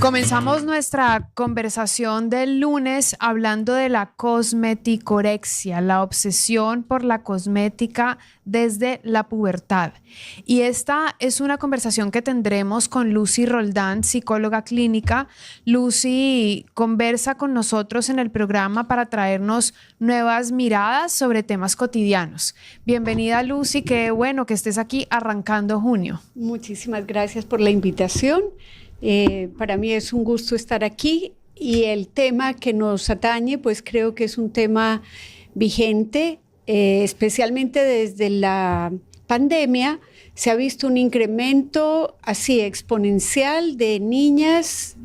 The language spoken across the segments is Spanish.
Comenzamos nuestra conversación del lunes hablando de la cosmeticorexia, la obsesión por la cosmética desde la pubertad. Y esta es una conversación que tendremos con Lucy Roldán, psicóloga clínica. Lucy conversa con nosotros en el programa para traernos nuevas miradas sobre temas cotidianos. Bienvenida, Lucy, qué bueno que estés aquí arrancando junio. Muchísimas gracias por la invitación. Para mí es un gusto estar aquí y el tema que nos atañe, pues creo que es un tema vigente, especialmente desde la pandemia. Se ha visto un incremento así exponencial de niñas,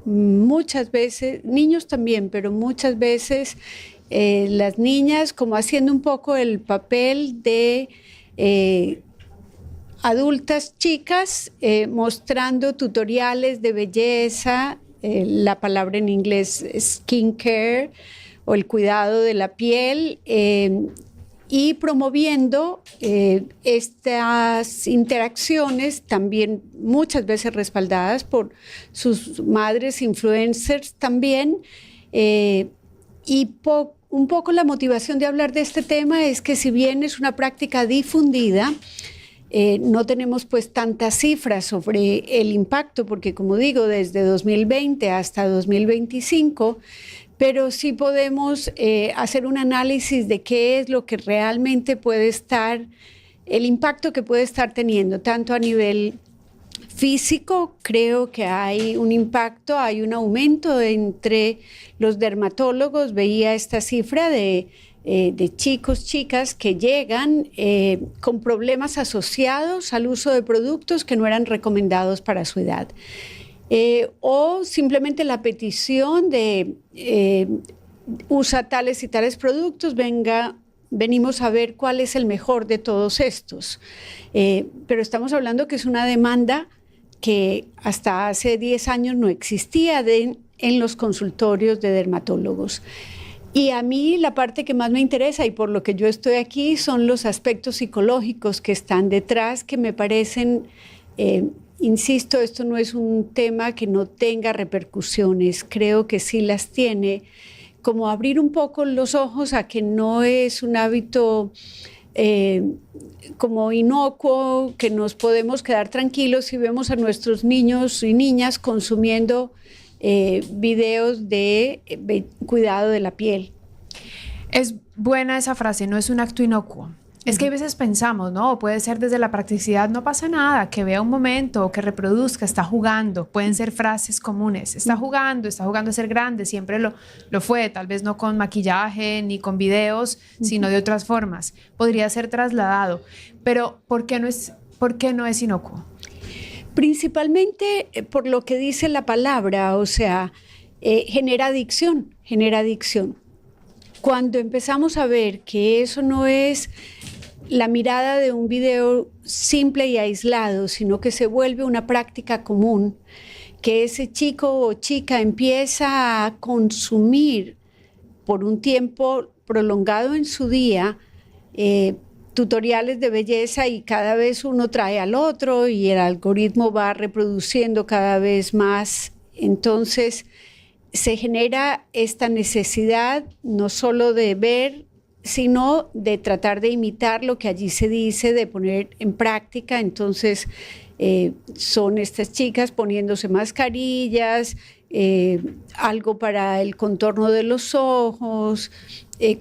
muchas veces, niños también, pero muchas veces las niñas como haciendo un poco el papel de adultas chicas mostrando tutoriales de belleza, la palabra en inglés skincare o el cuidado de la piel, y promoviendo estas interacciones también muchas veces respaldadas por sus madres influencers también. Un poco la motivación de hablar de este tema es que si bien es una práctica difundida, no tenemos pues tantas cifras sobre el impacto, porque como digo, desde 2020 hasta 2025, pero sí podemos hacer un análisis de qué es lo que realmente puede estar, el impacto que puede estar teniendo, tanto a nivel físico. Creo que hay un impacto, hay un aumento entre los dermatólogos. Veía esta cifra de chicos, chicas que llegan con problemas asociados al uso de productos que no eran recomendados para su edad. O simplemente la petición de usa tales y tales productos, venimos a ver cuál es el mejor de todos estos. Pero estamos hablando que es una demanda que hasta hace 10 años no existía en los consultorios de dermatólogos. Y a mí la parte que más me interesa y por lo que yo estoy aquí son los aspectos psicológicos que están detrás, que me parecen, insisto, esto no es un tema que no tenga repercusiones, creo que sí las tiene, como abrir un poco los ojos a que no es un hábito como inocuo, que nos podemos quedar tranquilos si vemos a nuestros niños y niñas consumiendo videos de cuidado de la piel. Es buena esa frase, no es un acto inocuo. Es que a veces pensamos, ¿no? Puede ser desde la practicidad, no pasa nada, que vea un momento o que reproduzca, está jugando. Pueden ser frases comunes, está jugando a ser grande, siempre lo fue, tal vez no con maquillaje ni con videos, sino de otras formas. Podría ser trasladado, pero ¿por qué no es inocuo? Principalmente por lo que dice la palabra, o sea, genera adicción. Cuando empezamos a ver que eso no es la mirada de un video simple y aislado, sino que se vuelve una práctica común, que ese chico o chica empieza a consumir por un tiempo prolongado en su día tutoriales de belleza, y cada vez uno trae al otro y el algoritmo va reproduciendo cada vez más. Entonces se genera esta necesidad no solo de ver, sino de tratar de imitar lo que allí se dice, de poner en práctica. Entonces son estas chicas poniéndose mascarillas, algo para el contorno de los ojos,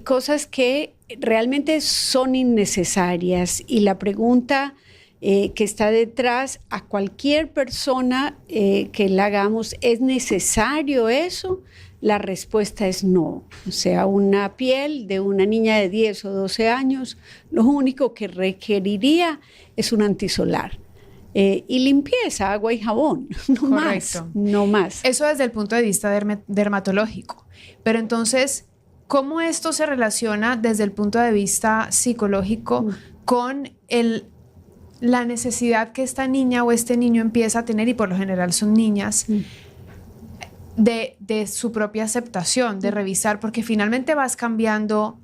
cosas que realmente son innecesarias. Y la pregunta que está detrás a cualquier persona que la hagamos, ¿es necesario eso? La respuesta es no. O sea, una piel de una niña de 10 o 12 años, lo único que requeriría es un antisolar. Y limpieza, agua y jabón, no más. Eso desde el punto de vista dermatológico. Pero entonces, ¿cómo esto se relaciona desde el punto de vista psicológico con la necesidad que esta niña o este niño empieza a tener, y por lo general son niñas, de su propia aceptación, de revisar, porque finalmente vas cambiando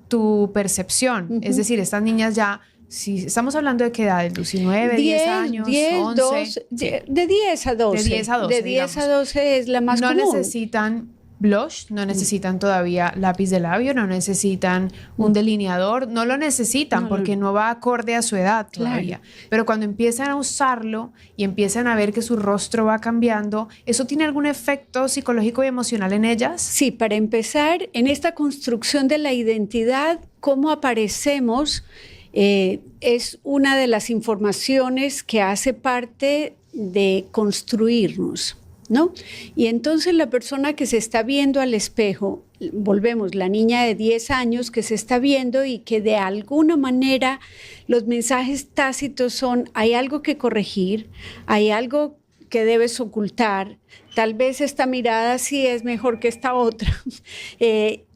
tu percepción? Es decir, estas niñas ya Si estamos hablando de qué edad, Lucy, 9, 10 años, 11. 12, de 10 a 12. De 10 a 12, De 10 digamos. a 12 es la más No común. necesitan blush, no necesitan todavía lápiz de labio, no necesitan un delineador, no lo necesitan porque no va acorde a su edad todavía. Pero cuando empiezan a usarlo y empiezan a ver que su rostro va cambiando, ¿eso tiene algún efecto psicológico y emocional en ellas? Sí, para empezar, en esta construcción de la identidad, cómo aparecemos es una de las informaciones que hace parte de construirnos, ¿no? Y entonces la persona que se está viendo al espejo, volvemos, la niña de 10 años que se está viendo y que de alguna manera los mensajes tácitos son, hay algo que corregir, hay algo que debes ocultar, tal vez esta mirada sí es mejor que esta otra,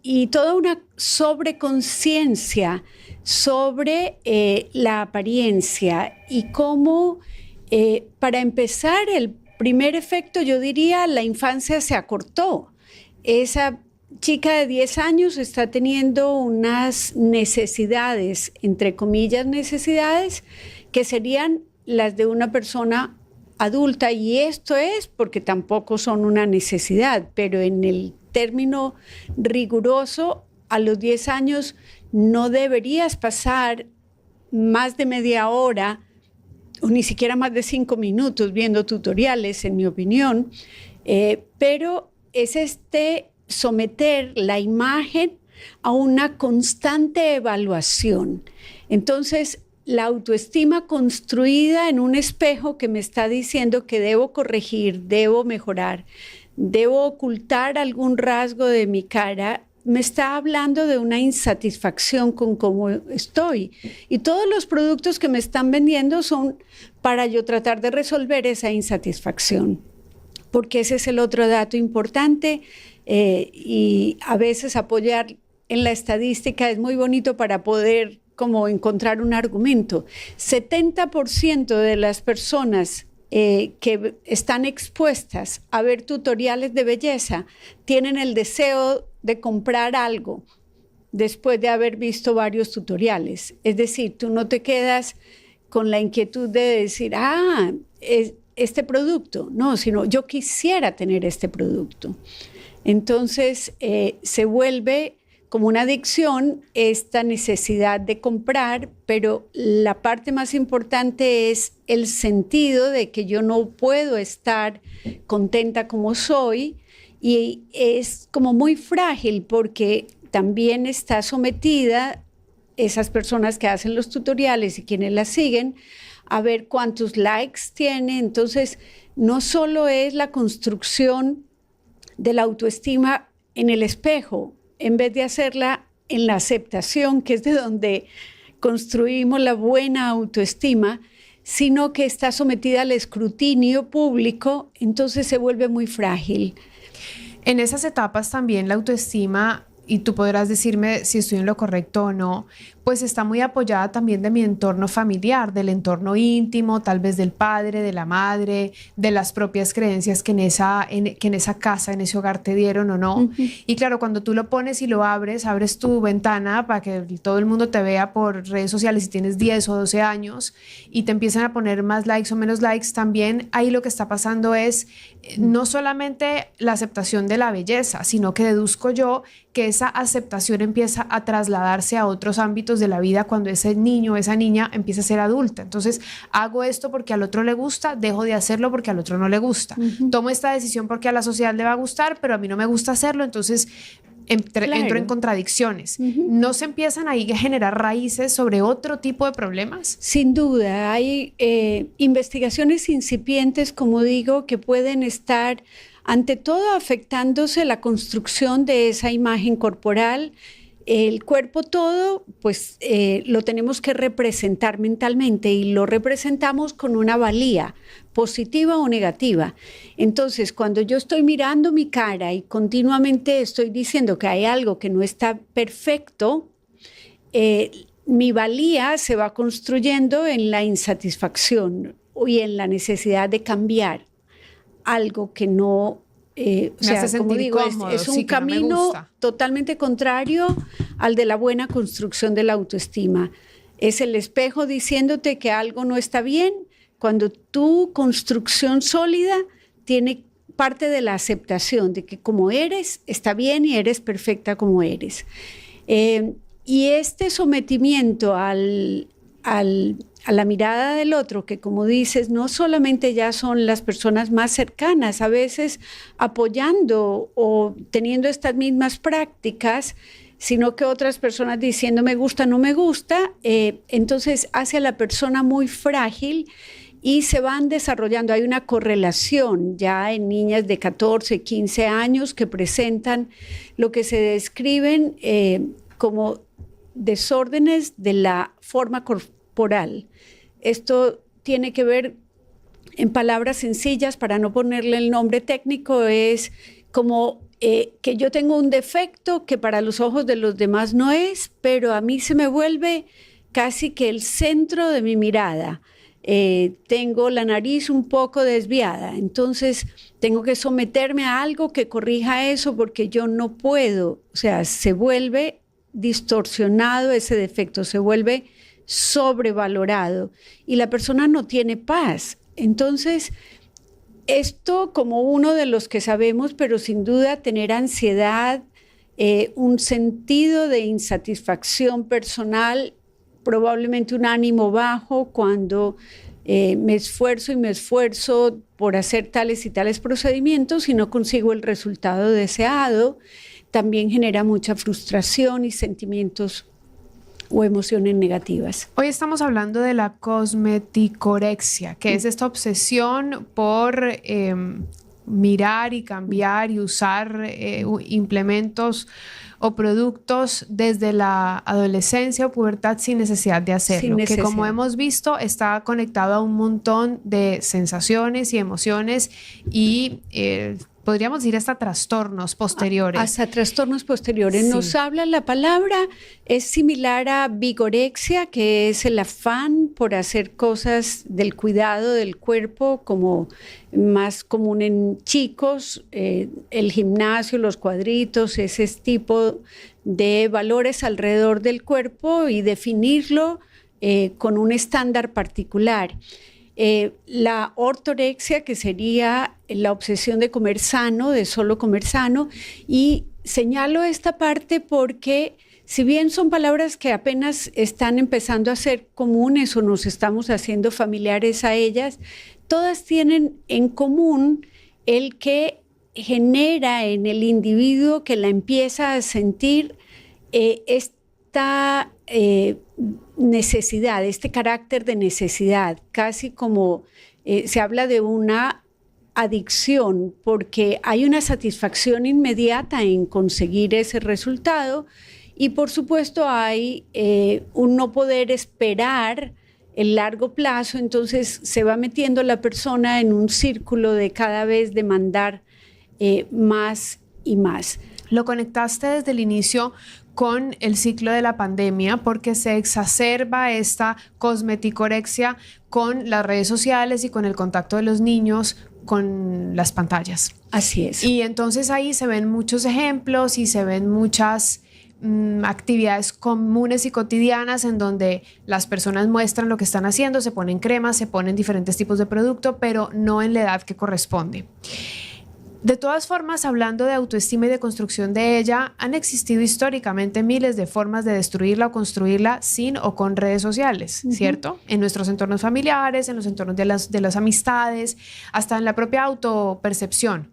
y toda una sobreconciencia sobre la apariencia y cómo, para empezar, el primer efecto, yo diría, la infancia se acortó. Esa chica de 10 años está teniendo unas necesidades, entre comillas necesidades, que serían las de una persona adulta, y esto es porque tampoco son una necesidad, pero en el término riguroso, a los 10 años no deberías pasar más de media hora o ni siquiera más de 5 minutos viendo tutoriales, en mi opinión, pero es someter la imagen a una constante evaluación. Entonces, la autoestima construida en un espejo que me está diciendo que debo corregir, debo mejorar, debo ocultar algún rasgo de mi cara, me está hablando de una insatisfacción con cómo estoy. Y todos los productos que me están vendiendo son para yo tratar de resolver esa insatisfacción. Porque ese es el otro dato importante, y a veces apoyar en la estadística es muy bonito para poder como encontrar un argumento. 70% de las personas que están expuestas a ver tutoriales de belleza tienen el deseo de comprar algo después de haber visto varios tutoriales. Es decir, tú no te quedas con la inquietud de decir, este producto, no, sino yo quisiera tener este producto. Entonces se vuelve como una adicción esta necesidad de comprar, pero la parte más importante es el sentido de que yo no puedo estar contenta como soy, y es como muy frágil porque también está sometida esas personas que hacen los tutoriales y quienes las siguen a ver cuántos likes tiene. Entonces, no solo es la construcción de la autoestima en el espejo, en vez de hacerla en la aceptación, que es de donde construimos la buena autoestima, sino que está sometida al escrutinio público, entonces se vuelve muy frágil. En esas etapas también la autoestima, y tú podrás decirme si estoy en lo correcto o no, pues está muy apoyada también de mi entorno familiar, del entorno íntimo, tal vez del padre, de la madre, de las propias creencias que en esa casa, en ese hogar te dieron o no. Uh-huh. Y claro, cuando tú lo pones y lo abres tu ventana para que todo el mundo te vea por redes sociales si tienes 10 o 12 años y te empiezan a poner más likes o menos likes, también ahí lo que está pasando es no solamente la aceptación de la belleza, sino que deduzco yo que esa aceptación empieza a trasladarse a otros ámbitos de la vida cuando ese niño o esa niña empieza a ser adulta. Entonces, hago esto porque al otro le gusta, dejo de hacerlo porque al otro no le gusta. Uh-huh. Tomo esta decisión porque a la sociedad le va a gustar, pero a mí no me gusta hacerlo, entonces entro en contradicciones. Uh-huh. ¿No se empiezan ahí a generar raíces sobre otro tipo de problemas? Sin duda, hay investigaciones incipientes, como digo, que pueden estar ante todo afectándose la construcción de esa imagen corporal. El cuerpo todo, pues lo tenemos que representar mentalmente, y lo representamos con una valía, positiva o negativa. Entonces, cuando yo estoy mirando mi cara y continuamente estoy diciendo que hay algo que no está perfecto, mi valía se va construyendo en la insatisfacción y en la necesidad de cambiar algo que no... o sea, como digo, cómodo, es un sí, camino totalmente contrario al de la buena construcción de la autoestima. Es el espejo diciéndote que algo no está bien, cuando tu construcción sólida tiene parte de la aceptación de que como eres, está bien y eres perfecta como eres. Y este sometimiento a la mirada del otro, que como dices, no solamente ya son las personas más cercanas, a veces apoyando o teniendo estas mismas prácticas, sino que otras personas diciendo me gusta, no me gusta, entonces hace a la persona muy frágil y se van desarrollando. Hay una correlación ya en niñas de 14, 15 años que presentan lo que se describen como desórdenes de la forma corporal. Esto tiene que ver, en palabras sencillas, para no ponerle el nombre técnico, es como que yo tengo un defecto que para los ojos de los demás no es, pero a mí se me vuelve casi que el centro de mi mirada. Tengo la nariz un poco desviada, entonces tengo que someterme a algo que corrija eso porque yo no puedo, o sea, se vuelve distorsionado ese defecto, se vuelve sobrevalorado y la persona no tiene paz. Entonces, esto como uno de los que sabemos, pero sin duda tener ansiedad, un sentido de insatisfacción personal, probablemente un ánimo bajo cuando me esfuerzo por hacer tales y tales procedimientos y no consigo el resultado deseado, también genera mucha frustración y sentimientos o emociones negativas. Hoy estamos hablando de la cosmeticorexia, que es esta obsesión por mirar y cambiar y usar implementos o productos desde la adolescencia o pubertad sin necesidad de hacerlo, que como hemos visto está conectado a un montón de sensaciones y emociones y podríamos decir hasta trastornos posteriores. Hasta trastornos posteriores. Sí. Nos habla la palabra, es similar a vigorexia, que es el afán por hacer cosas del cuidado del cuerpo, como más común en chicos, el gimnasio, los cuadritos, ese tipo de valores alrededor del cuerpo y definirlo con un estándar particular. La ortorexia, que sería la obsesión de comer sano, de solo comer sano, y señalo esta parte porque si bien son palabras que apenas están empezando a ser comunes o nos estamos haciendo familiares a ellas, todas tienen en común el que genera en el individuo que la empieza a sentir esta necesidad, este carácter de necesidad, casi como se habla de una adicción, porque hay una satisfacción inmediata en conseguir ese resultado y por supuesto hay un no poder esperar el largo plazo, entonces se va metiendo la persona en un círculo de cada vez demandar más y más. Lo conectaste desde el inicio con el ciclo de la pandemia porque se exacerba esta cosmeticorexia con las redes sociales y con el contacto de los niños con las pantallas. Así es. Y entonces ahí se ven muchos ejemplos y se ven muchas actividades comunes y cotidianas en donde las personas muestran lo que están haciendo, se ponen cremas, se ponen diferentes tipos de producto, pero no en la edad que corresponde. De todas formas, hablando de autoestima y de construcción de ella, han existido históricamente miles de formas de destruirla o construirla sin o con redes sociales, ¿cierto? En nuestros entornos familiares, en los entornos de las amistades, hasta en la propia autopercepción.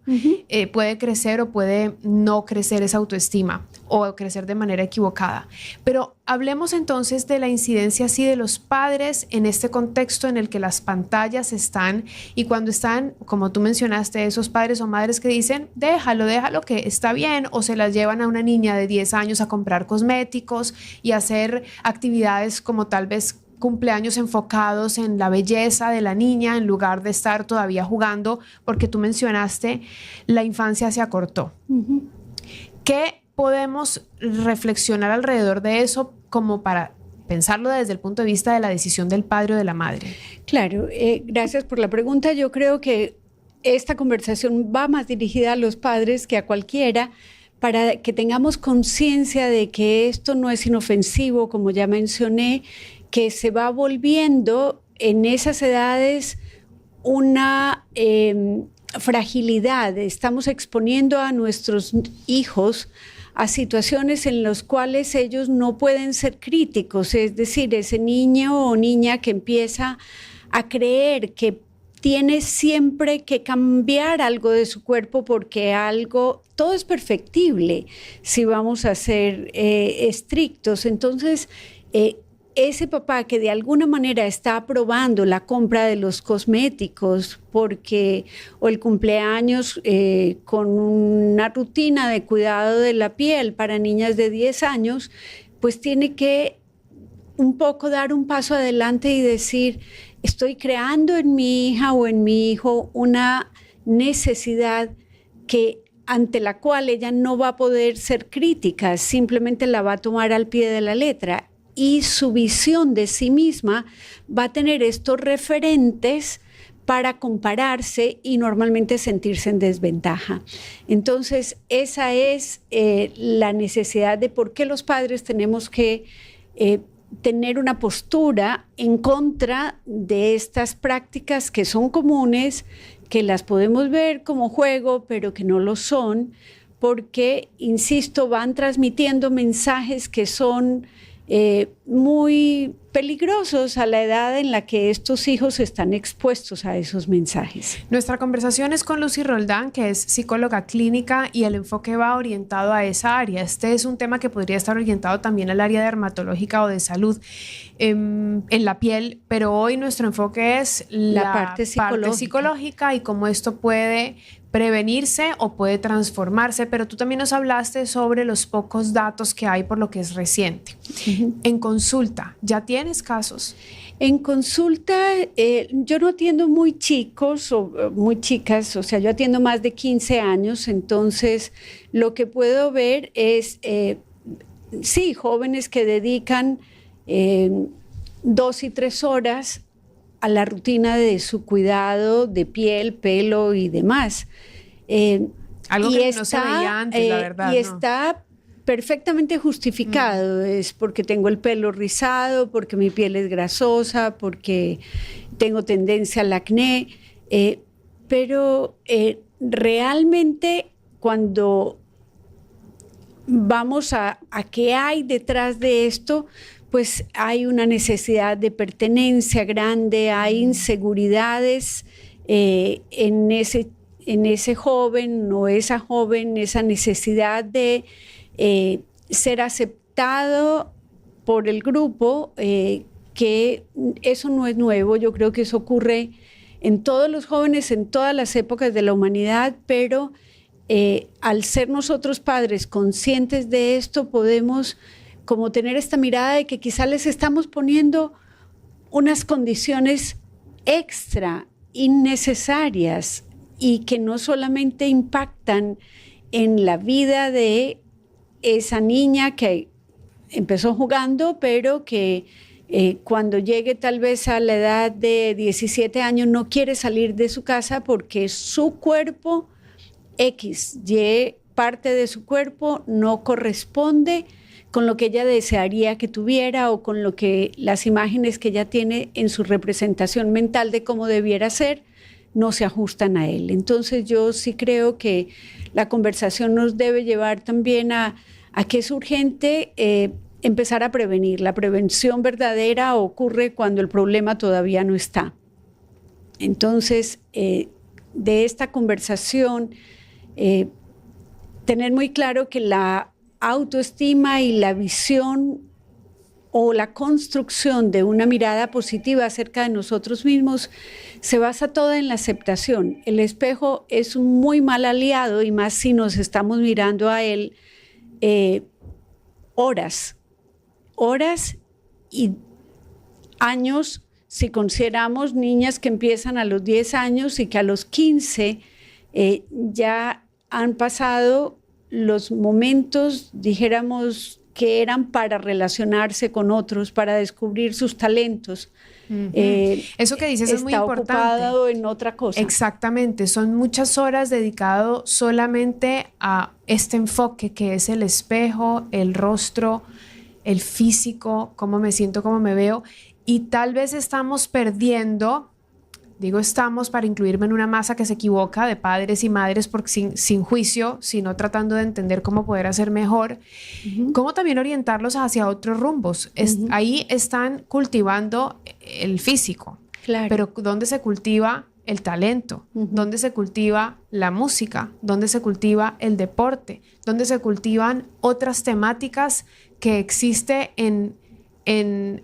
Puede crecer o puede no crecer esa autoestima o crecer de manera equivocada. Pero hablemos entonces de la incidencia así de los padres en este contexto en el que las pantallas están y cuando están, como tú mencionaste, esos padres o madres que dicen déjalo que está bien, o se las llevan a una niña de 10 años a comprar cosméticos y hacer actividades como tal vez cumpleaños enfocados en la belleza de la niña en lugar de estar todavía jugando, porque tú mencionaste la infancia se acortó. ¿Qué podemos reflexionar alrededor de eso como para pensarlo desde el punto de vista de la decisión del padre o de la madre? Claro, gracias por la pregunta. Yo creo que esta conversación va más dirigida a los padres que a cualquiera para que tengamos conciencia de que esto no es inofensivo, como ya mencioné, que se va volviendo en esas edades una fragilidad. Estamos exponiendo a nuestros hijos a situaciones en las cuales ellos no pueden ser críticos, es decir, ese niño o niña que empieza a creer que tiene siempre que cambiar algo de su cuerpo porque todo es perfectible si vamos a ser estrictos. Entonces, ese papá que de alguna manera está aprobando la compra de los cosméticos o el cumpleaños con una rutina de cuidado de la piel para niñas de 10 años, pues tiene que un poco dar un paso adelante y decir, estoy creando en mi hija o en mi hijo una necesidad ante la cual ella no va a poder ser crítica, simplemente la va a tomar al pie de la letra. Y su visión de sí misma va a tener estos referentes para compararse y normalmente sentirse en desventaja. Entonces, esa es la necesidad de por qué los padres tenemos que tener una postura en contra de estas prácticas que son comunes, que las podemos ver como juego, pero que no lo son, porque, insisto, van transmitiendo mensajes que son muy peligrosos a la edad en la que estos hijos están expuestos a esos mensajes. Nuestra conversación es con Lucy Roldán, que es psicóloga clínica, y el enfoque va orientado a esa área. Este es un tema que podría estar orientado también al área dermatológica o de salud en la piel, pero hoy nuestro enfoque es la parte psicológica y cómo esto puede prevenirse o puede transformarse, pero tú también nos hablaste sobre los pocos datos que hay por lo que es reciente. En consulta, ¿ya tienes casos? En consulta, yo no atiendo muy chicos o muy chicas, o sea, yo atiendo más de 15 años, entonces lo que puedo ver es, sí, jóvenes que dedican 2 y 3 horas a la rutina de su cuidado de piel, pelo y demás. Algo que no se veía antes, la verdad. Y está perfectamente justificado. Es porque tengo el pelo rizado, porque mi piel es grasosa, porque tengo tendencia al acné. Pero realmente cuando vamos a qué hay detrás de esto, pues hay una necesidad de pertenencia grande, hay inseguridades en ese joven o esa joven, esa necesidad de ser aceptado por el grupo, que eso no es nuevo. Yo creo que eso ocurre en todos los jóvenes, en todas las épocas de la humanidad, pero al ser nosotros padres conscientes de esto, podemos como tener esta mirada de que quizá les estamos poniendo unas condiciones extra, innecesarias, y que no solamente impactan en la vida de esa niña que empezó jugando, pero que cuando llegue tal vez a la edad de 17 años no quiere salir de su casa porque su cuerpo X, Y, parte de su cuerpo no corresponde con lo que ella desearía que tuviera o con las imágenes que ella tiene en su representación mental de cómo debiera ser, no se ajustan a él. Entonces yo sí creo que la conversación nos debe llevar también a que es urgente empezar a prevenir. La prevención verdadera ocurre cuando el problema todavía no está. Entonces, de esta conversación, tener muy claro que la autoestima y la visión o la construcción de una mirada positiva acerca de nosotros mismos se basa toda en la aceptación. El espejo es un muy mal aliado, y más si nos estamos mirando a él horas y años, si consideramos niñas que empiezan a los 10 años y que a los 15 ya han pasado los momentos, dijéramos, que eran para relacionarse con otros, para descubrir sus talentos. Eso que dices es muy importante. Está ocupado en otra cosa. Exactamente, son muchas horas dedicado solamente a este enfoque que es el espejo, el rostro, el físico, cómo me siento, cómo me veo, y tal vez estamos perdiendo, digo estamos para incluirme en una masa que se equivoca de padres y madres sin juicio, sino tratando de entender cómo poder hacer mejor, cómo también orientarlos hacia otros rumbos. Ahí están cultivando el físico, claro. Pero ¿dónde se cultiva el talento? ¿Dónde se cultiva la música? ¿Dónde se cultiva el deporte? ¿Dónde se cultivan otras temáticas que existe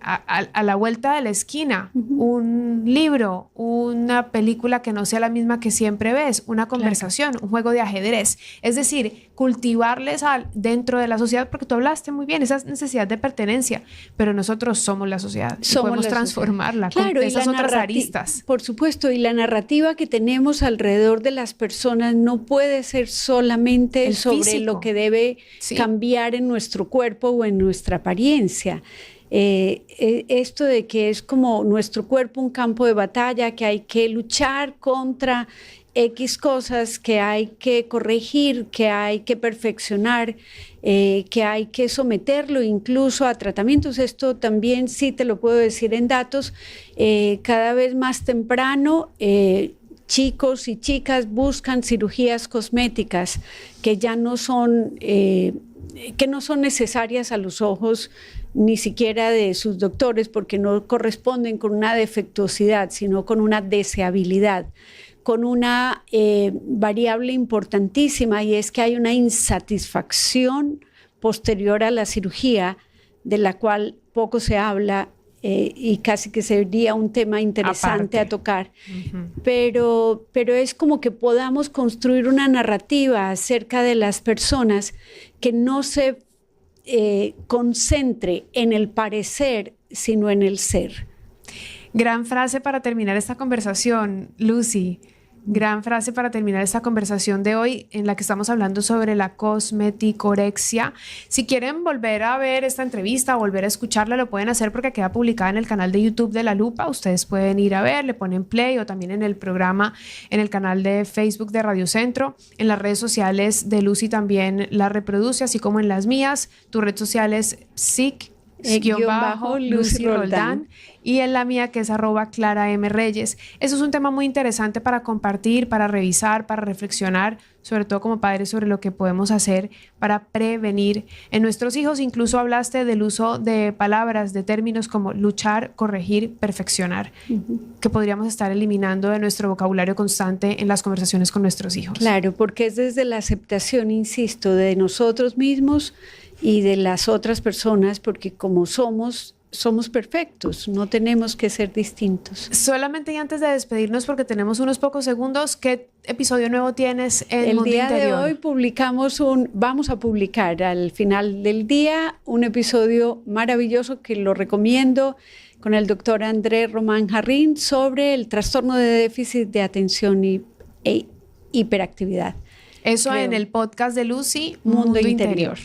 a la vuelta de la esquina? Un libro, una película que no sea la misma que siempre ves, una conversación, un juego de ajedrez. Es decir, cultivarles dentro de la sociedad, porque tú hablaste muy bien, esa necesidad de pertenencia, pero nosotros somos la sociedad y podemos transformarla con esas otras aristas. Por supuesto, y la narrativa que tenemos alrededor de las personas no puede ser solamente sobre físico, lo que debe cambiar en nuestro cuerpo o en nuestra apariencia. Esto de que es como nuestro cuerpo un campo de batalla, que hay que luchar contra X cosas, que hay que corregir, que hay que perfeccionar, que hay que someterlo incluso a tratamientos. Esto también sí te lo puedo decir en datos. Cada vez más temprano chicos y chicas buscan cirugías cosméticas que ya no son, que no son necesarias a los ojos ni siquiera de sus doctores, porque no corresponden con una defectuosidad, sino con una deseabilidad, con una variable importantísima, y es que hay una insatisfacción posterior a la cirugía, de la cual poco se habla, y casi que sería un tema interesante a tocar. Pero es como que podamos construir una narrativa acerca de las personas que no se concentre en el parecer, sino en el ser. Gran frase para terminar esta conversación, Lucy. Gran frase para terminar esta conversación de hoy, en la que estamos hablando sobre la cosmeticorexia. Si quieren volver a ver esta entrevista o volver a escucharla, lo pueden hacer porque queda publicada en el canal de YouTube de La Lupa. Ustedes pueden ir a ver, le ponen play, o también en el programa, en el canal de Facebook de Radio Centro. En las redes sociales de Lucy también la reproduce, así como en las mías. Tu red social es @Lucy Roldán, y en la mía, que es @ClaraMReyes. Eso es un tema muy interesante para compartir, para revisar, para reflexionar, sobre todo como padres, sobre lo que podemos hacer para prevenir en nuestros hijos. Incluso hablaste del uso de palabras, de términos como luchar, corregir, perfeccionar, que podríamos estar eliminando de nuestro vocabulario constante en las conversaciones con nuestros hijos. Claro, porque es desde la aceptación, insisto, de nosotros mismos y de las otras personas, porque como somos perfectos, no tenemos que ser distintos. Solamente, y antes de despedirnos, porque tenemos unos pocos segundos, ¿qué episodio nuevo tienes en Mundo Interior? El día de hoy vamos a publicar al final del día un episodio maravilloso que lo recomiendo, con el doctor Andrés Román Jarrín, sobre el trastorno de déficit de atención e hiperactividad. Eso en el podcast de Lucy, Mundo Interior.